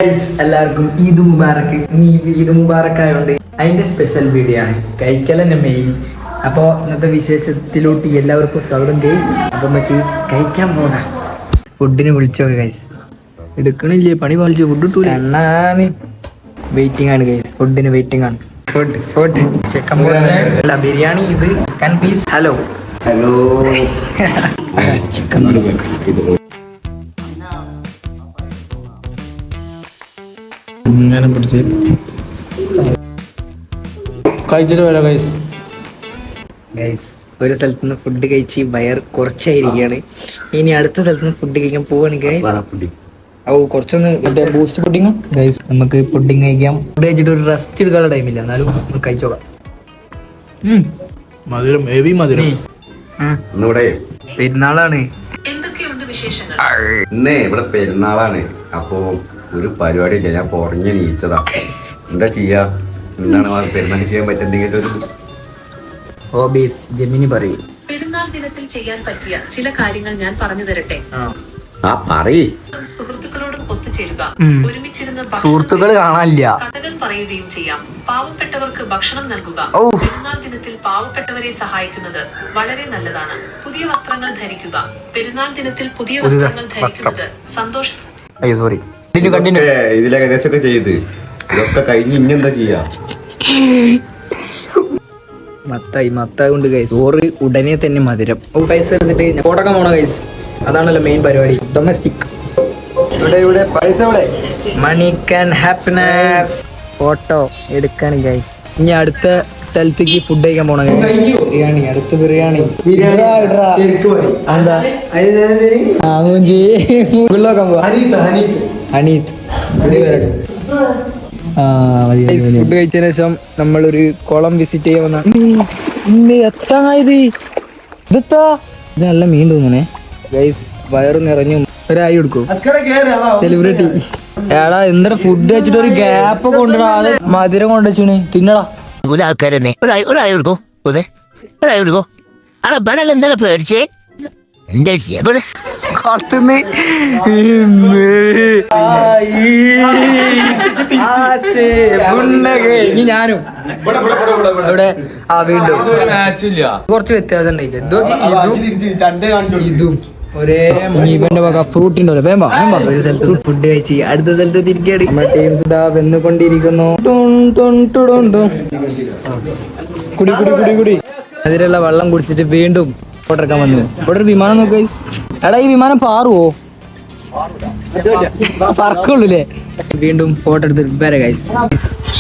Guys എല്ലാവർക്കും ഈദ് മുബാറക്ക്. ഈദ് മുബാറക്ക് ആയതുകൊണ്ട് അതിന്റെ സ്പെഷ്യൽ വീഡിയോ ആണ്, കഴിക്കൽ തന്നെ മെയിൻ. അപ്പോൾ ഇന്നത്തെ വിശേഷത്തിലോട്ട് എല്ലാവർക്കും സ്വാഗതം ഗൈസ്. അപ്പോൾ നമുക്ക് കഴിക്കാൻ പോകാം. ഫുഡിന് വിളിച്ചോക്കെ ഗൈസ്, എടുക്കണില്ലേ? പണി പാലിച്ചു. ഫുഡ് ഇട്ടൂല. എണ്ണാന്ന് വെയിറ്റിംഗ് ആണ് ഗൈസ്, ഫുഡിന് വെയിറ്റിംഗ് ആണ്. ഫുഡ് ചിക്കൻ അല്ല ബിരിയാണി. ഇത് ചിക്കൻ പീസ്. ഹലോ ചിക്കൻ ഇങ്ങനെ പിടിച്ച് കഴിച്ചിട്ട് വരാം ഗൈസ്. ഗൈസ് ഒരു സ്ഥലത്ത് നിന്ന് ഫുഡ് കഴിച്ച് വയർ കുറച്ചായിരിക്കുകയാണ്. ഇനി അടുത്ത സ്ഥലത്ത് നിന്ന് ഫുഡ് കഴിക്കാൻ പോവാണ് ഗൈസ്. കുറച്ചൊന്ന് മറ്റേ ബൂസ്റ്റ് പുഡിങ് ഗൈസ്. നമുക്ക് പുഡിങ് കഴിക്കാം. ഫുഡ് കഴിച്ചിട്ട് ഒരു റെസ്റ്റ് എടുക്കാനുള്ള ടൈമില്ല, എന്നാലും നമുക്ക് കഴിച്ചോക്കാം. മധുരം ഹെവി മധുരം. പെരുന്നാളാണ്. ഇന്നേ ഇവിടെ പെരുന്നാളാണ്. അപ്പോ ഒരു പരിപാടി ഇല്ല, ഞാൻ കുറഞ്ഞ നീച്ചതാ. എന്താ ചെയ്യാ? എന്താണ് പെരുന്നാൾ ചെയ്യാൻ പറ്റുന്നെങ്കിലും ഹോബീസ് ജെമിനി പറയും. പെരുന്നാൾ ദിനത്തിൽ ചെയ്യാൻ പറ്റിയ ചില കാര്യങ്ങൾ ഞാൻ പറഞ്ഞു തരട്ടെ. സുഹൃത്തുക്കളോടും ഒത്തുചേരുക, ഒരുമിച്ചിരുന്ന് സുഹൃത്തുക്കൾ കാണാനില്ല, കഥകൾ പറയുകയും ചെയ്യാം. പാവപ്പെട്ടവർക്ക് ഭക്ഷണം നൽകുക. പെരുന്നാൾ ദിനത്തിൽ പാവപ്പെട്ടവരെ സഹായിക്കുന്നത് വളരെ നല്ലതാണ്. പുതിയ വസ്ത്രങ്ങൾ ധരിക്കുക. പെരുന്നാൾ ദിനത്തിൽ പുതിയ വസ്ത്രങ്ങൾ ധരിക്കുന്നത് സന്തോഷം. ഇതിൽ ഏകദേശമൊക്കെ ചെയ്ത് ഇതൊക്കെ കഴിഞ്ഞ് ഇനിയെന്താ ചെയ്യാ? മത്തായി കൊണ്ട് ഗൈസ്. ചോറ് ഉടനെ തന്നെ മധുരം. പൈസ എടുത്തിട്ട് ഫോട്ടോക്കാൻ പോണ ഗൈസ്. അതാണല്ലോ മെയിൻ പരിപാടി. ഡൊമസ്റ്റിക്. ഇവിടെ പൈസ ഇവിടെ മണി ക്യാൻ ഹാപ്പിനെസ്. ഫോട്ടോ എടുക്കാൻ ഗൈസ്. ഇനി അടുത്ത സ്ഥലത്തേക്ക് ഫുഡ് കഴിക്കാൻ പോണ ബിരിയാണി. അടുത്ത ബിരിയാണി എന്താ അനീത്. ഫുഡ് കഴിച്ചതിന് ശേഷം നമ്മളൊരു കുളം വിസിറ്റ് ചെയ്യാൻ വന്ന. എത്തായത് ഇതെത്താ? ഇത് നല്ല മീൻ തോന്നണേ ഗൈസ്. വയറ് നിറഞ്ഞു. ഒരായി കൊടുക്കൂ സെലിബ്രിറ്റി. എടാ എന്താ ഫുഡ് കഴിച്ചിട്ട് ഒരു ഗ്യാപ്പ് കൊണ്ടുടാ. അത് മധുരം കൊണ്ടുവച്ചു തിന്നടാ. ആൾക്കാർ തന്നെ ഒരായി കൊടുക്കോ. ഒരായി കൊടുക്കോ. അല്ല എന്താ പേടിച്ചേ? എന്താ കളത്തുന്ന് ഇനി ഞാനും ഇവിടെ വീണ്ടും കുറച്ച് വ്യത്യാസം ഉണ്ടായില്ല. ഇതും ഒരേ ഇവന്റെ വക ഫ്രൂട്ട് ഉണ്ടല്ലോ. ഒരു സ്ഥലത്ത് ഫുഡ് കഴിച്ച് അടുത്ത സ്ഥലത്ത് തിരികെ നമ്മുടെ ടീംസ് ഇതാ വന്നുകൊണ്ടിരിക്കുന്നു. കുടി അതിലുള്ള വെള്ളം കുടിച്ചിട്ട് വീണ്ടും ഫോട്ടോ എടുക്കാൻ വന്നു. ഇവിടെ ഒരു വിമാനം നോക്ക് ഗൈസ്. എടാ ഈ വിമാനം പാറുവോ? പറക്കുള്ളൂല്ലേ? വീണ്ടും ഫോട്ടോ എടുത്തിട്ട് വരെ ഗൈസ്.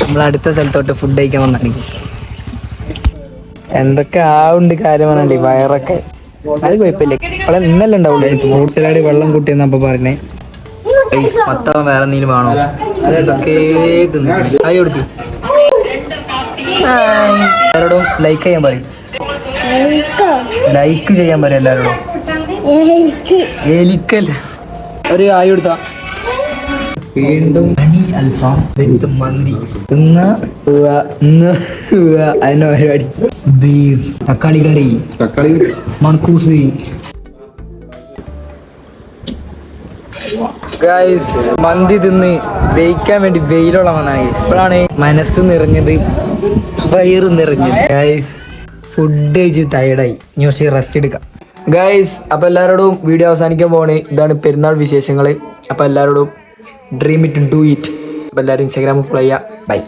നമ്മൾ അടുത്ത സ്ഥലത്തോട്ട് ഫുഡ് കഴിക്കാൻ വന്നാണ് ഗൈസ്. എന്തൊക്കെ ആവുണ്ട് കാര്യമാണല്ലേ വയറൊക്കെ. അത് കുഴപ്പമില്ല. ഇപ്പോഴെ ഇന്നല്ലേ ഉണ്ടാവുള്ളൂ. ഫ്രൂട്ട് സലാഡ് വെള്ളം കൂട്ടിയെന്നപ്പോ പറഞ്ഞേ. മൊത്തം വേറെ എന്തെങ്കിലും വേണോ? അതൊക്കെ കൊടുക്കും. എല്ലാവരോടും ലൈക്ക് ചെയ്യാൻ പറയും. ലൈക്ക് ചെയ്യാൻ പറയാം എല്ലാവരോടും. എലിക്കല്ല ഒരു ആയി കൊടുത്ത. വീണ്ടും അൽഫാം വിത്ത് മന്തി. അതിന്റെ പരിപാടി ബീഫ് തക്കാളി കറി മൺകൂസ്. ഗൈസ് മന്തി തിന്ന് ദഹിക്കാൻ വേണ്ടി വെയിലുള്ള വന്നാണ്. ഇപ്പോഴാണ് മനസ്സ് നിറഞ്ഞത്, വയറ് നിറഞ്ഞത്. ഗൈസ് ഫുഡ് കഴിച്ച് ടയർഡായി. ന്യൂസ് റെസ്റ്റ് എടുക്കാം ഗൈസ്. അപ്പോൾ എല്ലാവരോടും വീഡിയോ അവസാനിക്കാൻ പോവാണ്. ഇതാണ് പെരുന്നാൾ വിശേഷങ്ങൾ. അപ്പോൾ എല്ലാവരോടും ഡ്രീം ഇറ്റ് ഡു ഇറ്റ്. അപ്പോൾ എല്ലാവരും ഇൻസ്റ്റാഗ്രാമിൽ ഫോളോ ചെയ്യുക. ബൈ.